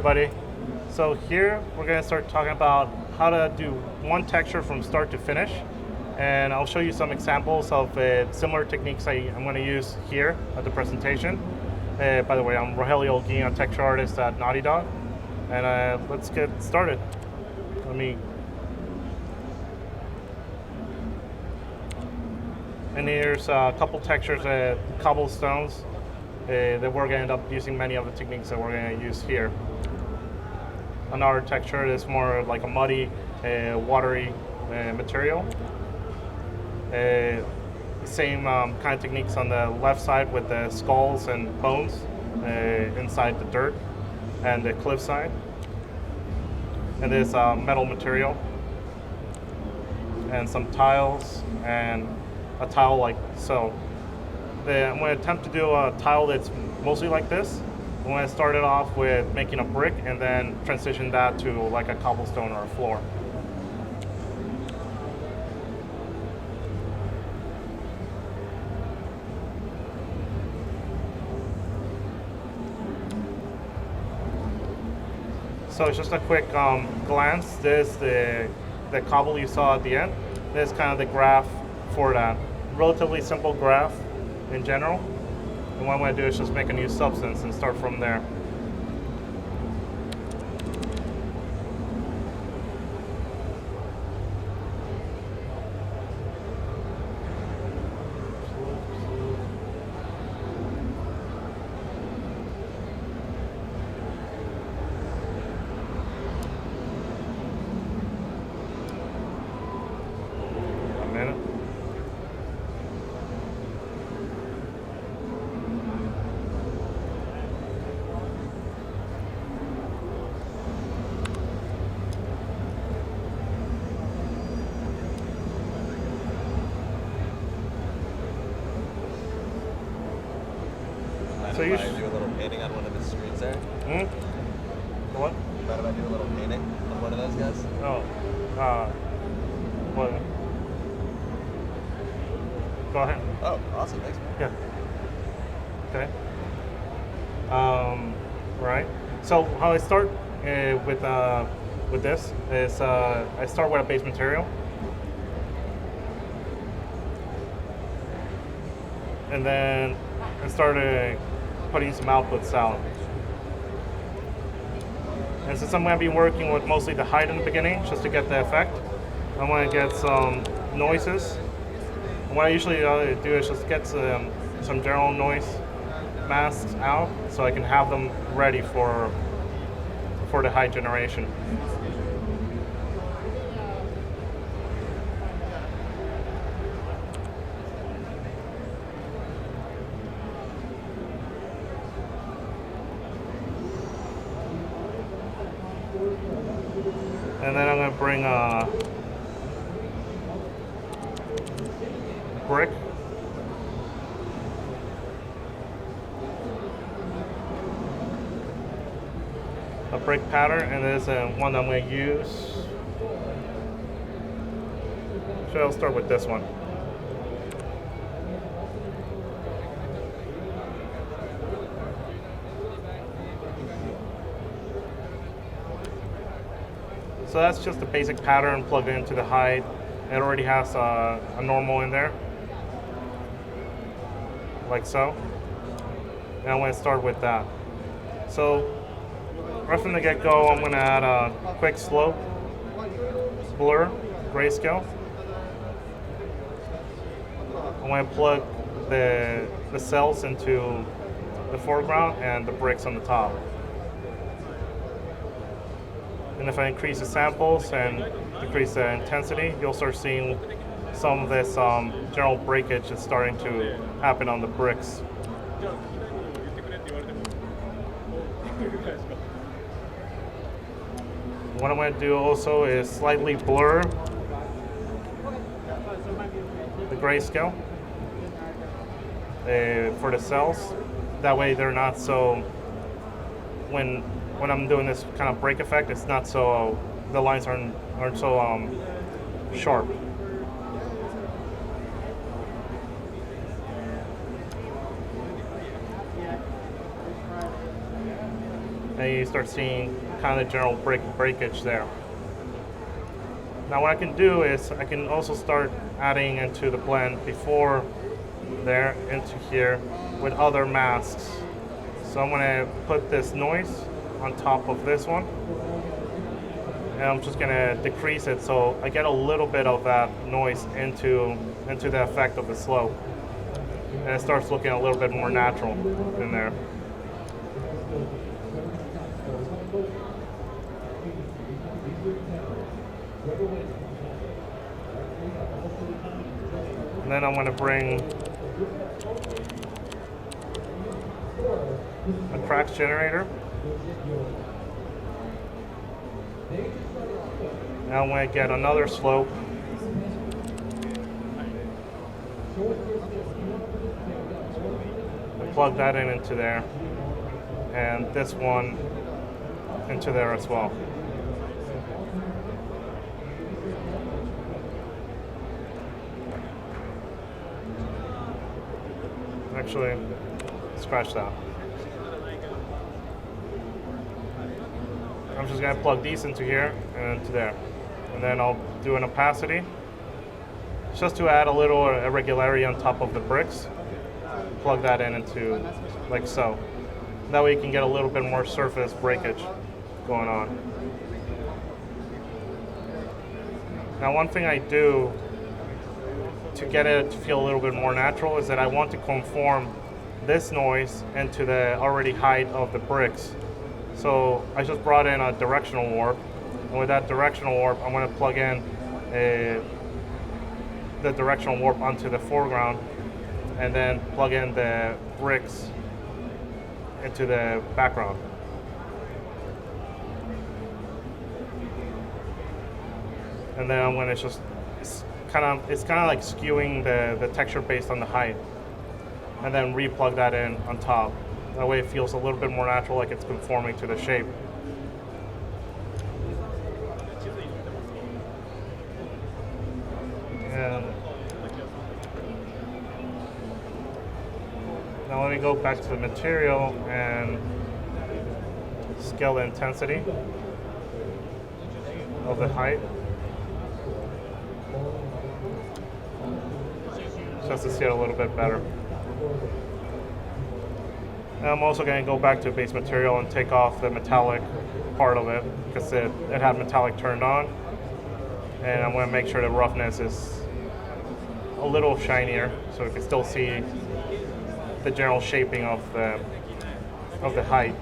everybody. So here we're going to start talking about how to do one texture from start to finish. And I'll show you some examples of similar techniques I'm going to use here at the presentation. By the way, I'm Rogelio Olguin, a texture artist at Naughty Dog. And let's get started. And here's a couple textures, cobblestones, that we're going to end up using many of the techniques that we're going to use here. Another texture is more like a muddy, watery material. Same kind of techniques on the left side with the skulls and bones inside the dirt and the cliff side. And there's metal material and some tiles and a tile like so. I'm going to attempt to do a tile that's mostly like this. I'm going to start it off with making a brick and then transition that to like a cobblestone or a floor. So it's just a quick glance. This is the cobble you saw at the end. This is kind of the graph for that. Relatively simple graph in general. And what I'm going to do is just make a new substance and start from there. So you do a little painting on one of the screens there? What? Mind if I do a little painting on one of those guys? Oh. What? Go ahead. Oh, awesome. Thanks, man. Yeah. Okay. Right. So how I start with this is I start with a base material. And then I started putting some outputs out. And since I'm going to be working with mostly the height in the beginning, just to get the effect, I want to get some noises. And what I usually do is just get some general noise masks out so I can have them ready for the height generation. And then I'm going to bring a brick. A brick pattern, and there's one I'm going to use. So I'll start with this one. So that's just a basic pattern plugged into the height. It already has a normal in there, like so. And I'm going to start with that. So right from the get-go, I'm going to add a quick slope, blur, grayscale. I'm going to plug the cells into the foreground and the bricks on the top. And if I increase the samples and decrease the intensity, you'll start seeing some of this general breakage that's starting to happen on the bricks. What I'm going to do also is slightly blur the grayscale for the cells. That way they're not so, when I'm doing this kind of break effect, it's not so, the lines aren't so sharp. and you start seeing kind of the general breakage there. Now what I can do is I can also start adding into the blend before there into here with other masks. So I'm going to put this noise on top of this one, and I'm just going to decrease it so I get a little bit of that noise into the effect of the slope, and it starts looking a little bit more natural in there. And then I'm going to bring a cracks generator. Now I'm going to get another slope. And plug that into there. And this one into there as well. Actually, scratch that. I'm just going to plug these into here and into there. And then I'll do an opacity just to add a little irregularity on top of the bricks. Plug that into like so. That way you can get a little bit more surface breakage going on. Now one thing I do to get it to feel a little bit more natural is that I want to conform this noise into the already height of the bricks. So I just brought in a directional warp, and with that directional warp I'm going to plug in the directional warp onto the foreground, and then plug in the bricks into the background. And then I'm going to just, it's kind of like skewing the texture based on the height, and then re-plug that in on top. That way it feels a little bit more natural, like it's conforming to the shape. And now let me go back to the material and scale the intensity of the height, just to see it a little bit better. And I'm also going to go back to base material and take off the metallic part of it, because it had metallic turned on. And I'm going to make sure the roughness is a little shinier, so we can still see the general shaping of the height.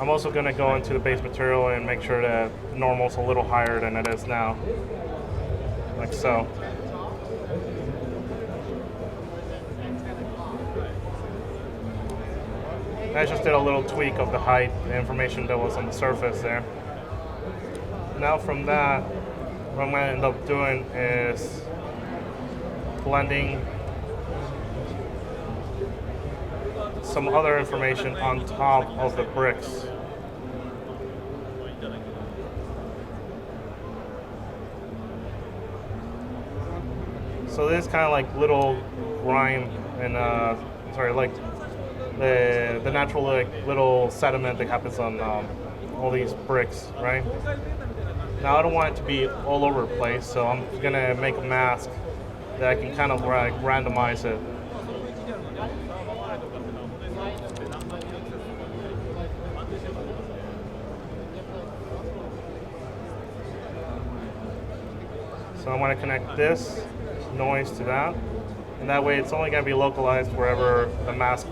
I'm also going to go into the base material and make sure that normal's a little higher than it is now, like so. I just did a little tweak of the height, the information that was on the surface there. Now from that, what I'm going to end up doing is blending some other information on top of the bricks. So this is kind of like little grime and like the natural little sediment that happens on all these bricks, right? Now I don't want it to be all over the place, so I'm gonna make a mask that I can kind of like randomize it. So I want to connect this noise to that, and that way it's only going to be localized wherever the mask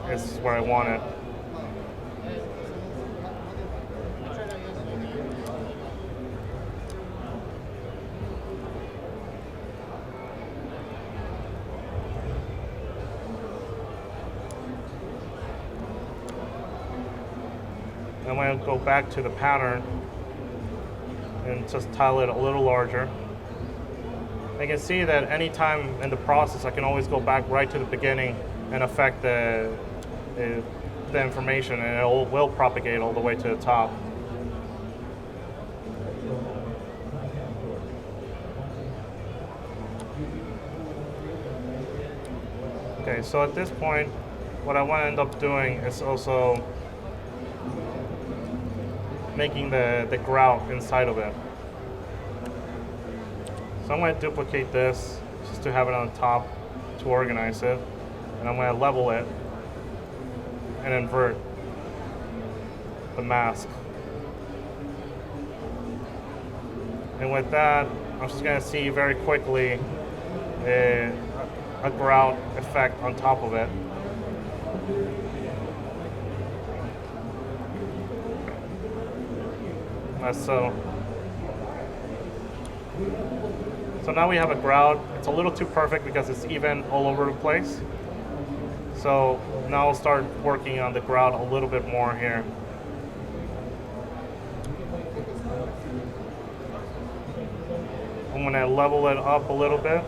is where I want it. I'm going to go back to the pattern and just tile it a little larger. I can see that any time in the process I can always go back right to the beginning and affect the information, and it will propagate all the way to the top. Okay, so at this point what I want to end up doing is also making the grout inside of it. So I'm going to duplicate this just to have it on top to organize it. And I'm going to level it and invert the mask. And with that, I'm just going to see very quickly a grout effect on top of it. So now we have a grout. It's a little too perfect because it's even all over the place. So now I'll start working on the grout a little bit more here. I'm going to level it up a little bit.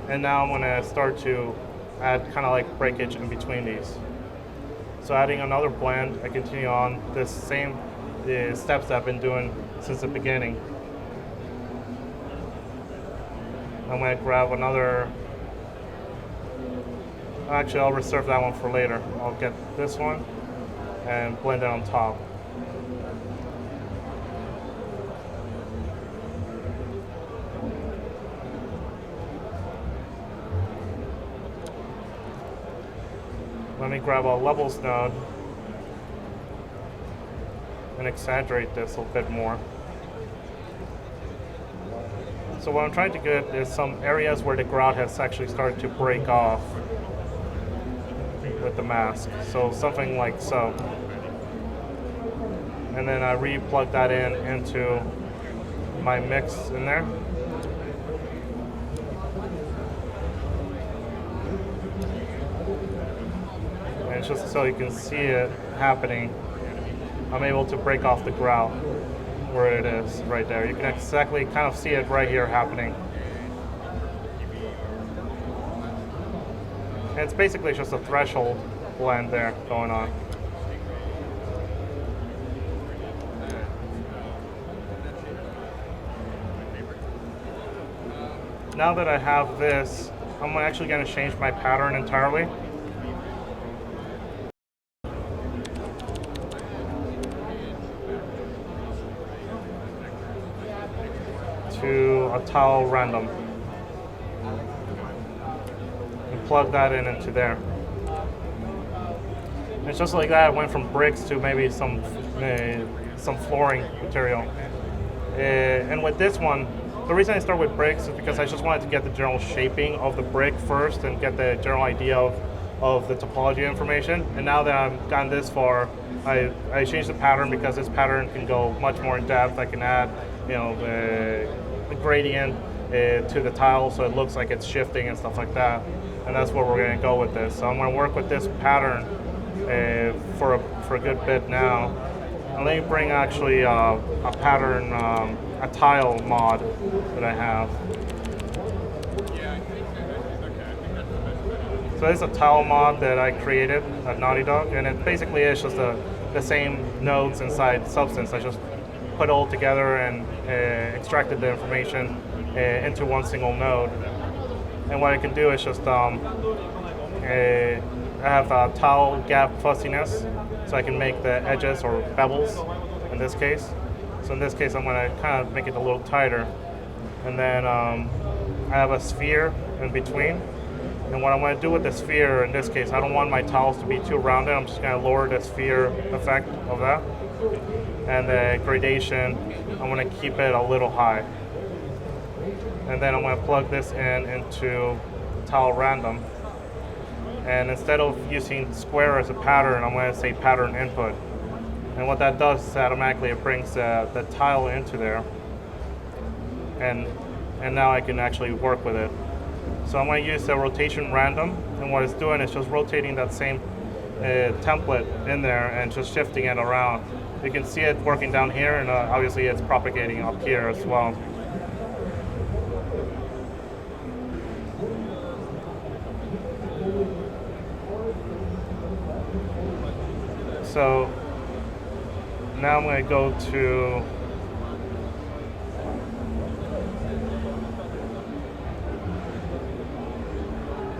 And now I'm going to start to add kind of like breakage in between these. So adding another blend, I continue on this same steps that I've been doing since the beginning. I'm going to grab another, actually I'll reserve that one for later. I'll get this one and blend it on top. Let me grab a levels node and exaggerate this a bit more. So what I'm trying to get is some areas where the grout has actually started to break off with the mask. So something like so. And then I re-plug that into my mix in there. And just so you can see it happening, I'm able to break off the grout where it is right there. You can exactly kind of see it right here happening. And it's basically just a threshold blend there going on. Now that I have this, I'm actually going to change my pattern entirely. To a tile random and plug that into there. And just like that, I went from bricks to maybe some flooring material. And with this one, the reason I start with bricks is because I just wanted to get the general shaping of the brick first and get the general idea of the topology information. And now that I've gotten this far, I changed the pattern because this pattern can go much more in depth. I can add, the gradient to the tile so it looks like it's shifting and stuff like that. And that's where we're going to go with this. So I'm going to work with this pattern for a good bit now. And let me bring actually a pattern, a tile mod that I have. So this is a tile mod that I created at Naughty Dog, and it basically is just the same nodes inside Substance. I just put it all together and extracted the information into one single node. And what I can do is just I have a tile gap fussiness, so I can make the edges or bevels in this case. So in this case, I'm going to kind of make it a little tighter. And then I have a sphere in between. And what I'm going to do with the sphere, in this case, I don't want my tiles to be too rounded. I'm just going to lower the sphere effect of that. And the gradation, I'm going to keep it a little high. And then I'm going to plug this into tile random. And instead of using square as a pattern, I'm going to say pattern input. And what that does is automatically it brings the tile into there. And now I can actually work with it. So I'm going to use the rotation random, and what it's doing is just rotating that same template in there and just shifting it around. You can see it working down here, and obviously it's propagating up here as well. So now I'm going to go to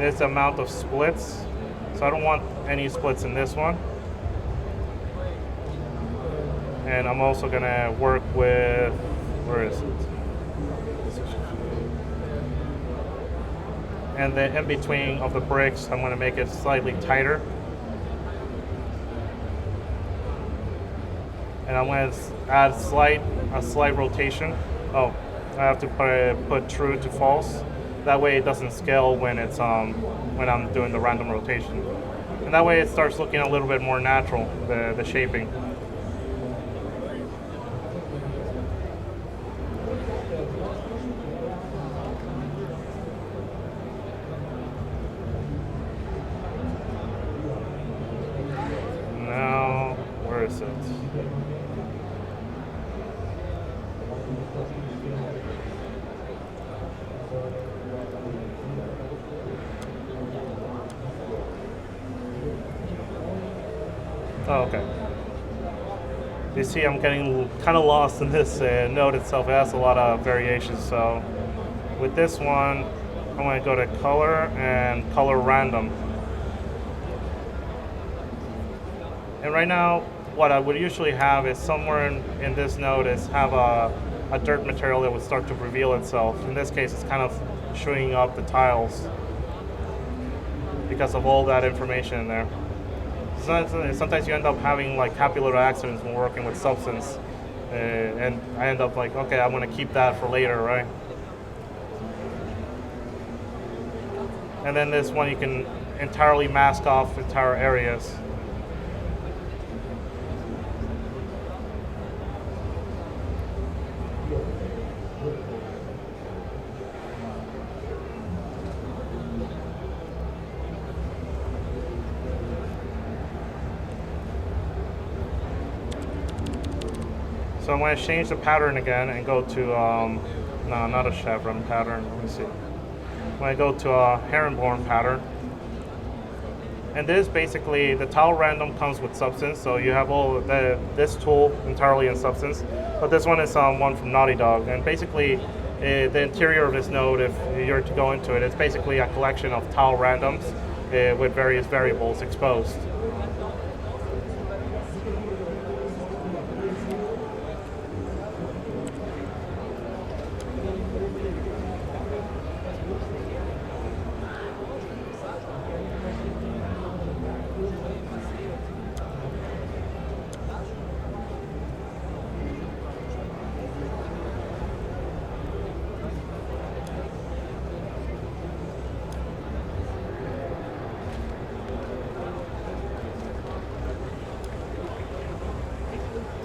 this amount of splits. So I don't want any splits in this one. And I'm also gonna work with, where is it? And the in-between of the bricks, I'm gonna make it slightly tighter. And I'm gonna add a slight rotation. Oh, I have to put true to false. That way it doesn't scale when it's when I'm doing the random rotation. And that way it starts looking a little bit more natural, the shaping. Now, where is it? Oh, okay. You see, I'm getting kind of lost in this node itself. It has a lot of variations. So with this one, I'm going to go to color and color random. And right now, what I would usually have is somewhere in this node is have a dirt material that would start to reveal itself. In this case, it's kind of showing up the tiles because of all that information in there. Sometimes you end up having like happy little accidents when working with Substance, and I end up like, okay, I'm going to keep that for later, right? And then this one, you can entirely mask off entire areas. So I'm going to change the pattern again and go to, no, not a chevron pattern, let me see. I'm going to go to a herringbone pattern. And this basically, the tile random comes with Substance, so you have all this tool entirely in Substance. But this one is one from Naughty Dog. And basically, the interior of this node, if you're to go into it, it's basically a collection of tile randoms with various variables exposed.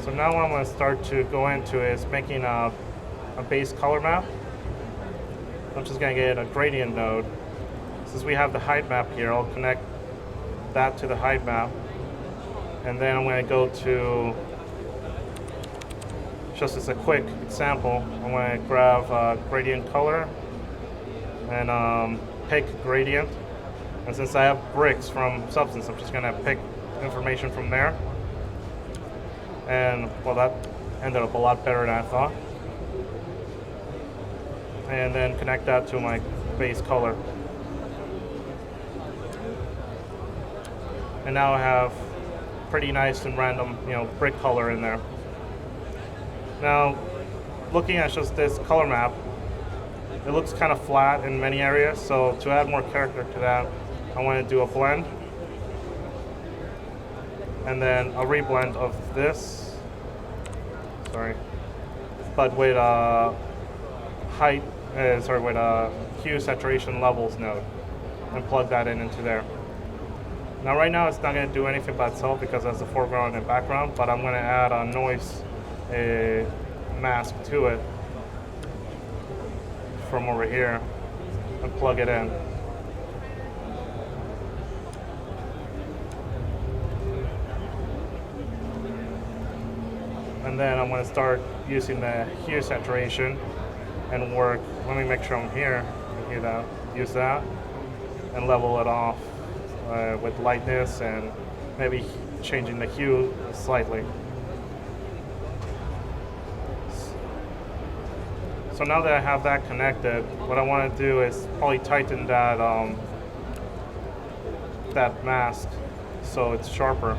So now what I'm going to start to go into is making a base color map. I'm just going to get a gradient node. Since we have the height map here, I'll connect that to the height map. And then I'm going to go to, just as a quick example, I'm going to grab gradient color and pick gradient. And since I have bricks from Substance, I'm just going to pick information from there. And well, that ended up a lot better than I thought. And then connect that to my base color. And now I have pretty nice and random, brick color in there. Now, looking at just this color map, it looks kind of flat in many areas. So to add more character to that, I want to do a blend. And then a reblend of this, but with with a hue saturation levels node, and plug that into there. Now right now it's not going to do anything by itself because that's the foreground and background, but I'm going to add a noise mask to it from over here and plug it in. And then I'm going to start using the hue saturation and work. Let me make sure I'm here. Use that, and level it off with lightness and maybe changing the hue slightly. So now that I have that connected, what I want to do is probably tighten that that mask so it's sharper.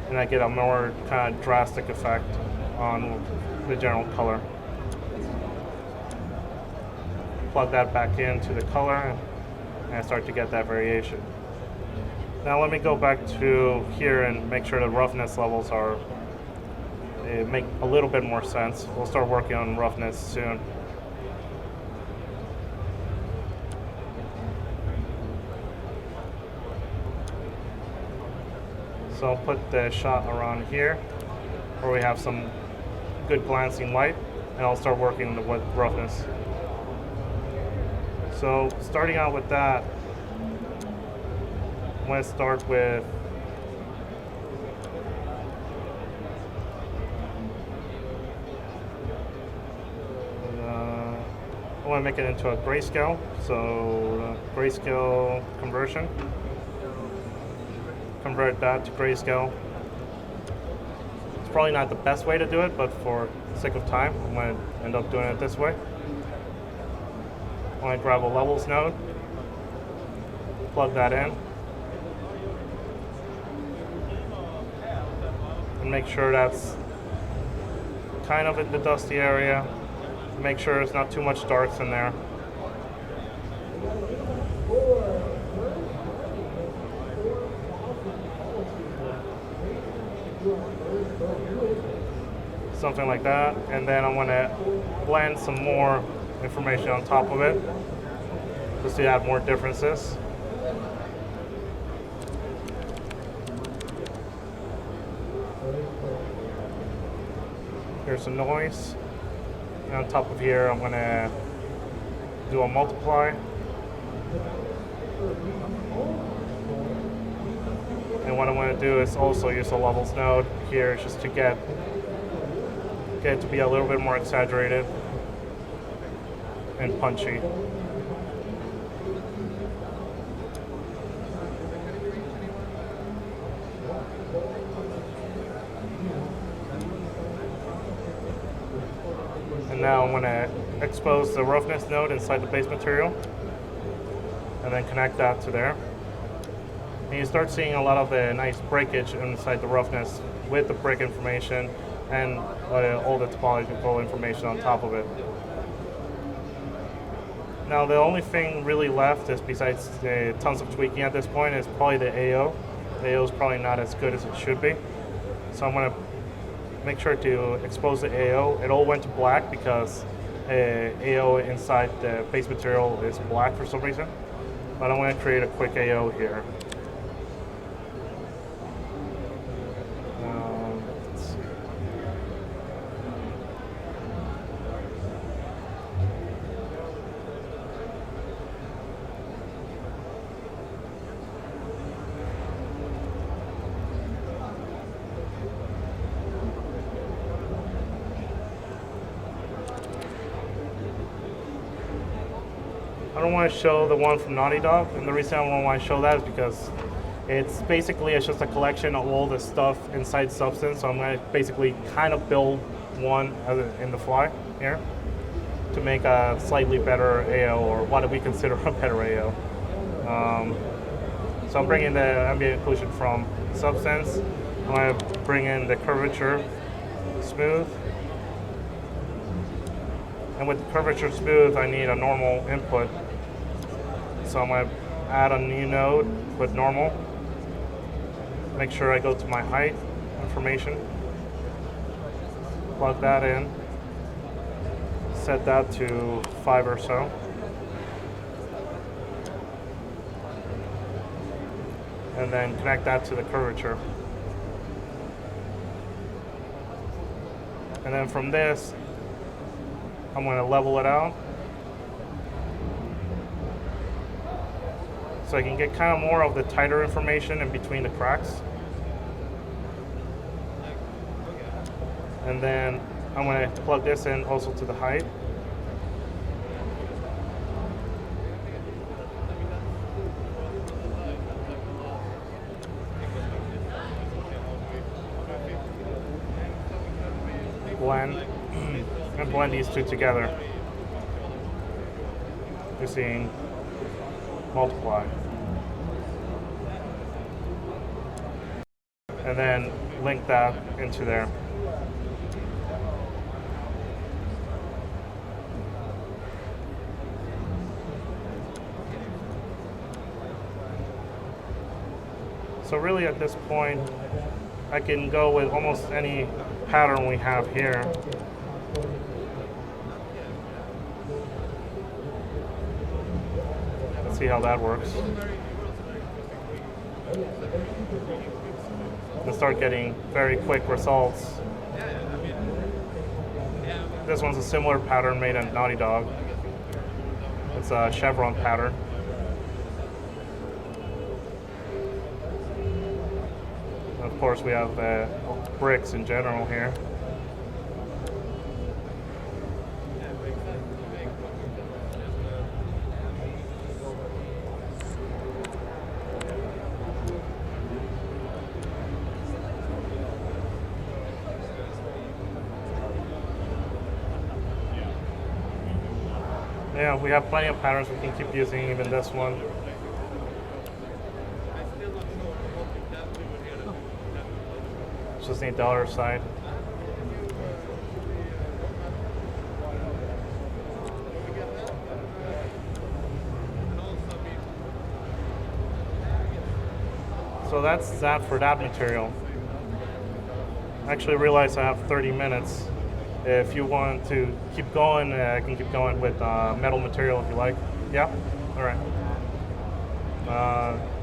And I get a more kind of drastic effect on the general color. Plug that back into the color and I start to get that variation. Now let me go back to here and make sure the roughness levels are make a little bit more sense. We'll start working on roughness soon. So I'll put the shot around here where we have some good glancing light, and I'll start working with roughness. So starting out with that, I'm going to start with I want to make it into a grayscale, so grayscale conversion. Convert that to grayscale. It's probably not the best way to do it, but for sake of time, I'm going to end up doing it this way. I'm going to grab a levels node, plug that in, and make sure that's kind of in the dusty area. Make sure there's not too much darks in there. Something like that, and then I'm going to blend some more information on top of it just to add more differences. Here's some noise. And on top of here, I'm going to do a multiply. And what I'm going to do is also use a levels node here just to get it to be a little bit more exaggerated and punchy. And now I'm going to expose the roughness node inside the base material and then connect that to there. And you start seeing a lot of the nice breakage inside the roughness with the break information and all the topological information on top of it. Now the only thing really left is, besides tons of tweaking at this point, is probably the AO. The AO is probably not as good as it should be. So I'm going to make sure to expose the AO. It all went to black because AO inside the base material is black for some reason. But I'm going to create a quick AO here. Let's see. I don't want to show the one from Naughty Dog, and the reason I don't want to show that is because it's just a collection of all the stuff inside Substance, so I'm going to basically kind of build one in the fly here to make a slightly better AO, or what do we consider a better AO. So I'm bringing the ambient occlusion from Substance. I'm going to bring in the curvature smooth. And with the curvature smooth, I need a normal input. So I'm going to add a new node with normal. Make sure I go to my height information. Plug that in. Set that to 5 or so. And then connect that to the curvature. And then from this, I'm going to level it out so I can get kind of more of the tighter information in between the cracks. And then I'm going to plug this in also to the height. Blend. and blend these two together. You're seeing multiply. And then link that into there. So really at this point, I can go with almost any pattern we have here. Let's see how that works. And start getting very quick results. This one's a similar pattern made in Naughty Dog. It's a chevron pattern. Of course, we have bricks in general here. Yeah, we have plenty of patterns we can keep using, even this one. Just need the other side. So that's that for that material. I actually realized I have 30 minutes. If you want to keep going, I can keep going with metal material if you like. Yeah? All right.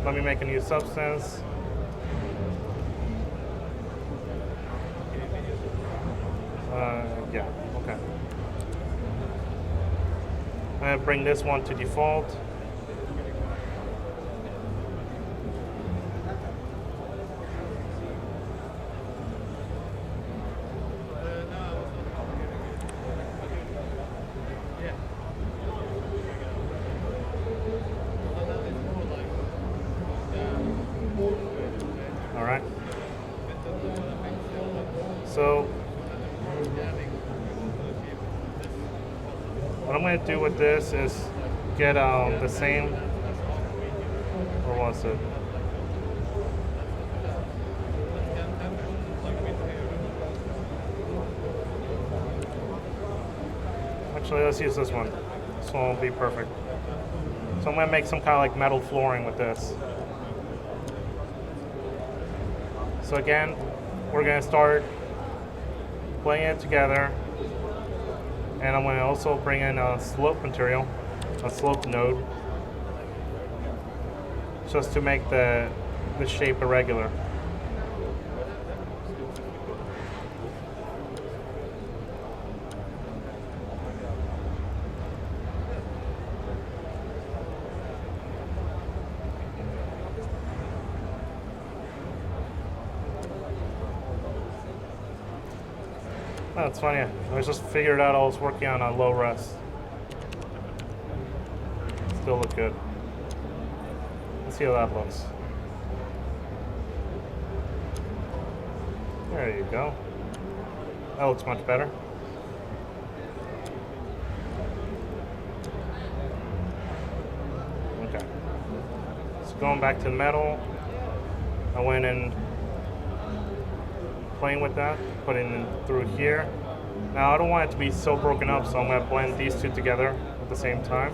Let me make a new substance. Yeah, okay. I'm gonna bring this one to default. All right. So what I'm going to do with this is get the same, or was it? Actually, let's use this one. This one will be perfect. So I'm going to make some kind of like metal flooring with this. So again, we're going to start playing it together. And I'm going to also bring in a slope material, a slope node, just to make the shape irregular. Oh, it's funny. I just figured out I was working on a low res. Still look good. Let's see how that looks. There you go. That looks much better. Okay. So going back to the metal, I went in playing with that, putting it through here. Now I don't want it to be so broken up, so I'm going to blend these two together at the same time.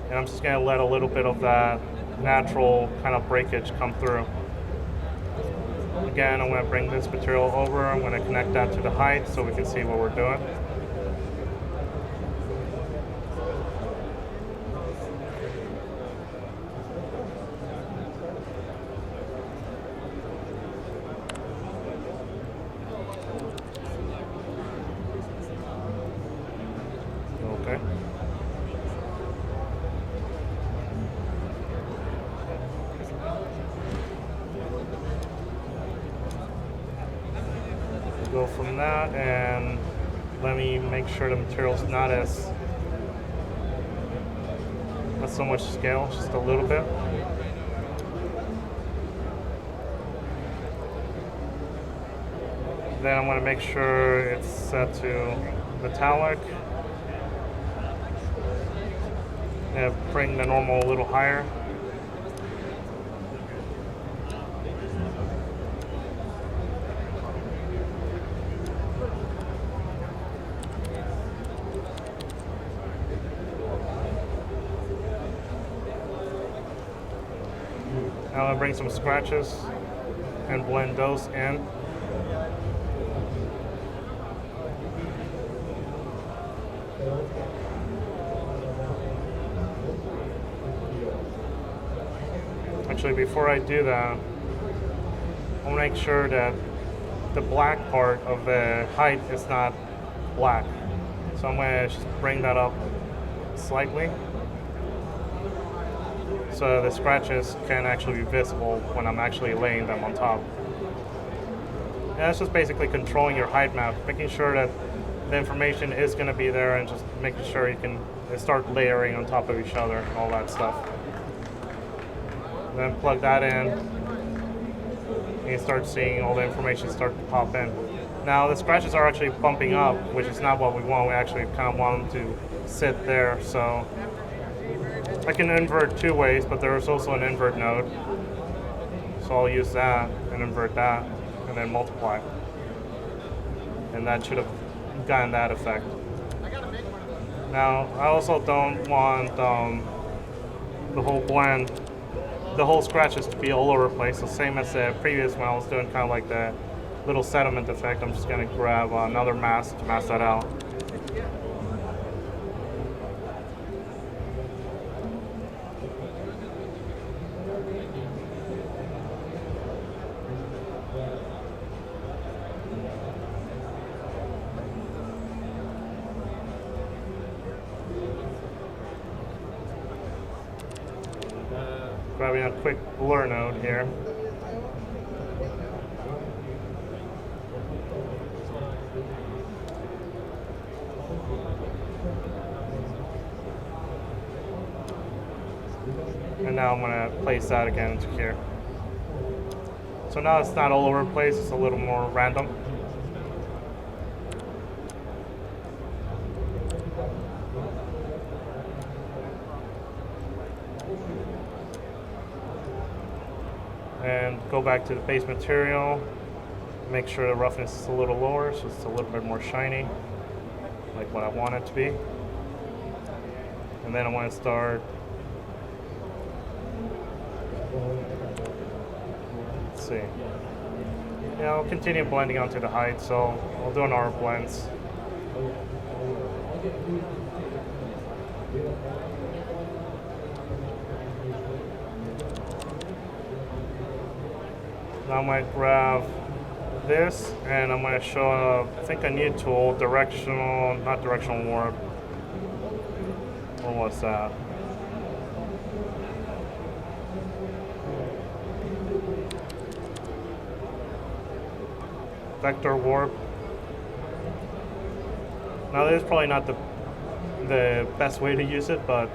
And I'm just going to let a little bit of that natural kind of breakage come through. Again, I'm going to bring this material over. I'm going to connect that to the height so we can see what we're doing. Okay. Go from that, and let me make sure the material's not so much scale, just a little bit. Then I'm going to make sure it's set to metallic. And bring the normal a little higher. Now I'm going to bring some scratches and blend those in. Actually, before I do that, I'll make sure that the black part of the height is not black. So I'm going to just bring that up slightly so the scratches can actually be visible when I'm actually laying them on top. And that's just basically controlling your height map, making sure that the information is going to be there and just making sure you can start layering on top of each other and all that stuff. Then plug that in, and you start seeing all the information start to pop in. Now the scratches are actually bumping up, which is not what we want. We actually kind of want them to sit there. So I can invert two ways, but there's also an invert node. So I'll use that and invert that, and then multiply. And that should have gotten that effect. Now I also don't want the whole blend, the whole scratches to be all over the place. The same as the previous one, I was doing kind of like the little sediment effect. I'm just going to grab another mask to mask that out. Grabbing a quick blur node here. And now I'm going to place that again into here. So now it's not all over the place, it's a little more random. And go back to the base material, make sure the roughness is a little lower so it's a little bit more shiny, like what I want it to be. And then I want to start, let's see, yeah, I'll continue blending onto the height, so I'll do an R blends. Now I'm going to grab this and I'm going to show, I think, a new tool, not directional warp. What was that? Vector warp. Now this is probably not the best way to use it, but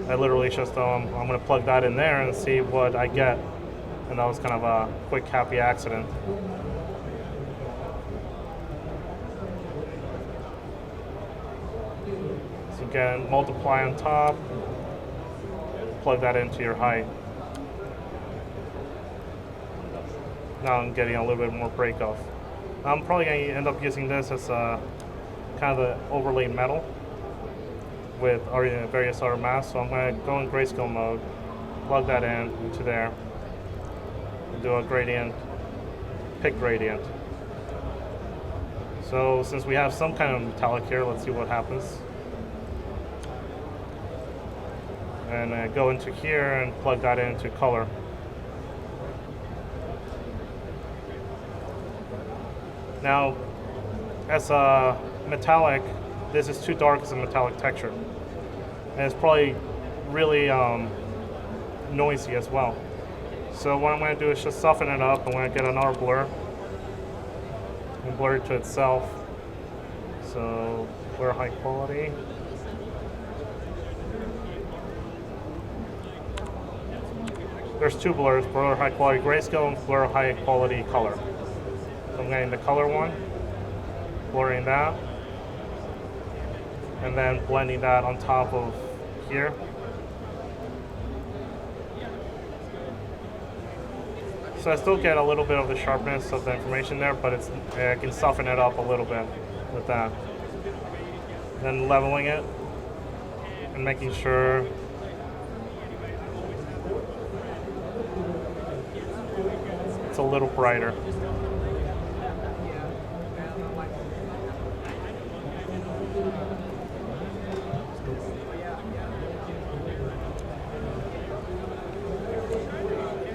I literally just, I'm going to plug that in there and see what I get. And that was kind of a quick, happy accident. So again, multiply on top, plug that into your height. Now I'm getting a little bit more break off. I'm probably going to end up using this as a kind of the overlay metal with various other masks. So I'm going to go in grayscale mode, plug that into there. Do a gradient, pick gradient. So since we have some kind of metallic here, let's see what happens. And go into here and plug that into color. Now, as a metallic, this is too dark as a metallic texture. And it's probably really noisy as well. So what I'm going to do is just soften it up. I'm going to get another blur and blur it to itself. So blur high quality. There's two blurs, blur high quality grayscale and blur high quality color. So I'm getting the color one, blurring that, and then blending that on top of here. So I still get a little bit of the sharpness of the information there, but I can soften it up a little bit with that. Then leveling it and making sure it's a little brighter.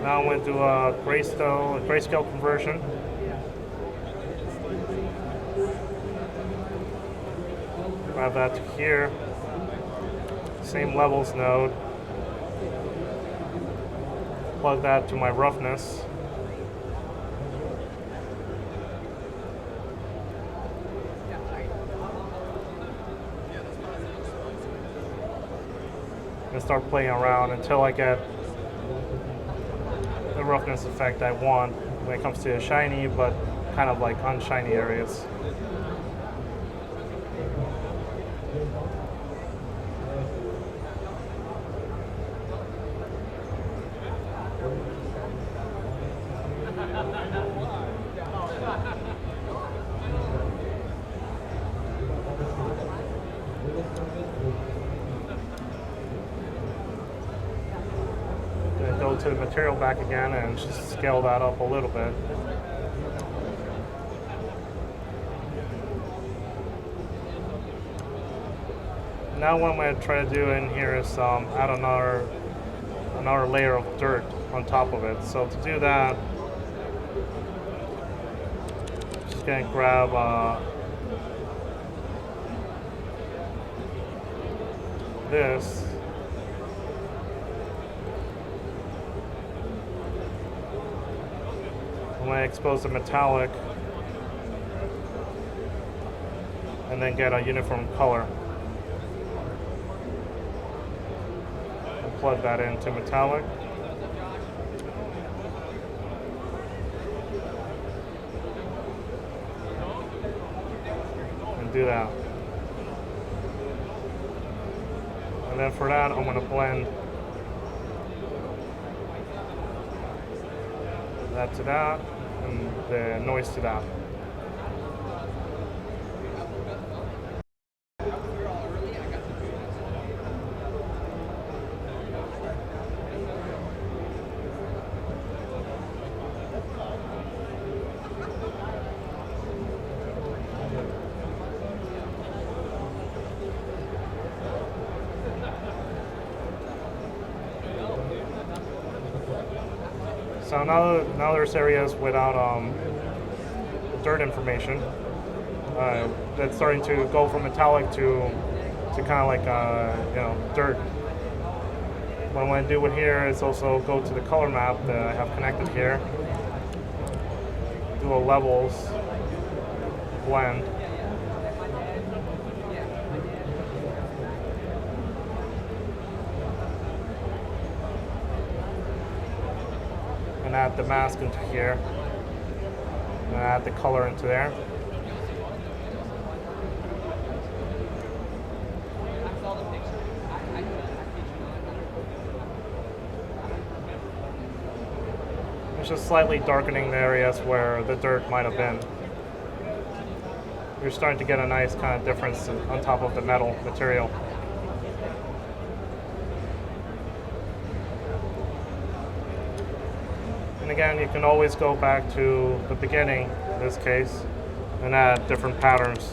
Now I'm going to do a grayscale conversion. Grab that to here. Same levels node. Plug that to my roughness. And start playing around until I get the roughness effect I want when it comes to shiny but kind of like unshiny areas. Go to the material back again and just scale that up a little bit. Now what I'm going to try to do in here is add another layer of dirt on top of it. So to do that, just going to grab this. I'm going to expose the metallic and then get a uniform color. And plug that into metallic. And do that. And then for that, I'm going to blend that to that, and the noise to that. So now there's areas without dirt information that's starting to go from metallic to kind of like dirt. What I'm going to do with here is also go to the color map that I have connected here, do a levels blend. And add the mask into here, and add the color into there. It's just slightly darkening the areas where the dirt might have been. You're starting to get a nice kind of difference on top of the metal material. And again, you can always go back to the beginning, in this case, and add different patterns.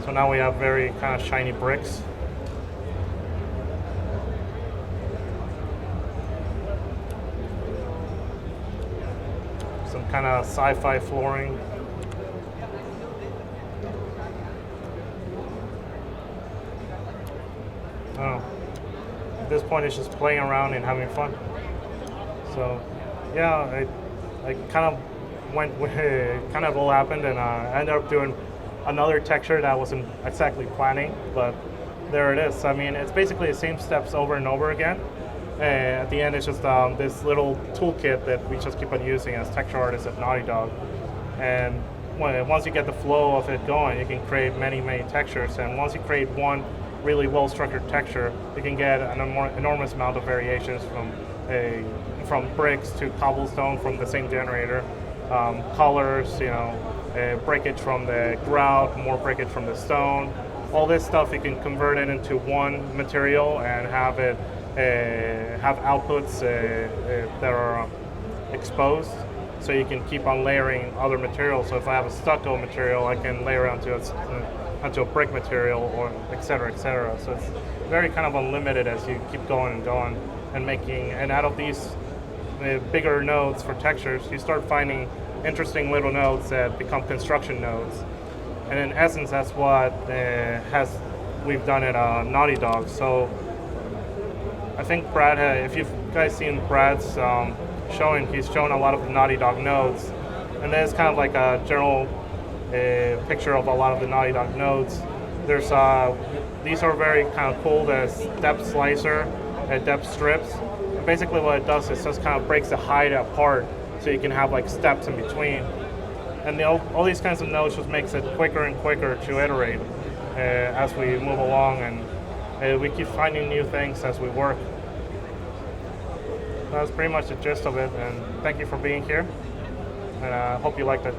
So now we have very kind of shiny bricks. Some kind of sci-fi flooring. At this point, it's just playing around and having fun. So, yeah, I kind of went with kind of all happened, and I ended up doing another texture that I wasn't exactly planning, but there it is. I mean, it's basically the same steps over and over again, at the end, it's just this little toolkit that we just keep on using as texture artists at Naughty Dog. And once you get the flow of it going, you can create many, many textures. And once you create one really well-structured texture, you can get an enormous amount of variations from bricks to cobblestone from the same generator, colors, breakage from the grout, more breakage from the stone. All this stuff you can convert it into one material and have it have outputs that are exposed, so you can keep on layering other materials. So if I have a stucco material, I can layer onto a brick material, or et cetera, et cetera. So it's very kind of unlimited as you keep going and going and making. And out of these bigger nodes for textures, you start finding interesting little nodes that become construction nodes. And in essence, that's what we've done at Naughty Dog. So I think Brad, if you've guys seen Brad's he's shown a lot of the Naughty Dog nodes, and there's kind of like a general picture of a lot of the Naughty Dog nodes. There's these are very kind of cool. There's depth slicer, depth strips. And basically, what it does is just kind of breaks the height apart, so you can have like steps in between. And all these kinds of nodes just makes it quicker and quicker to iterate as we move along, and we keep finding new things as we work. That's pretty much the gist of it, and thank you for being here, and I hope you liked it.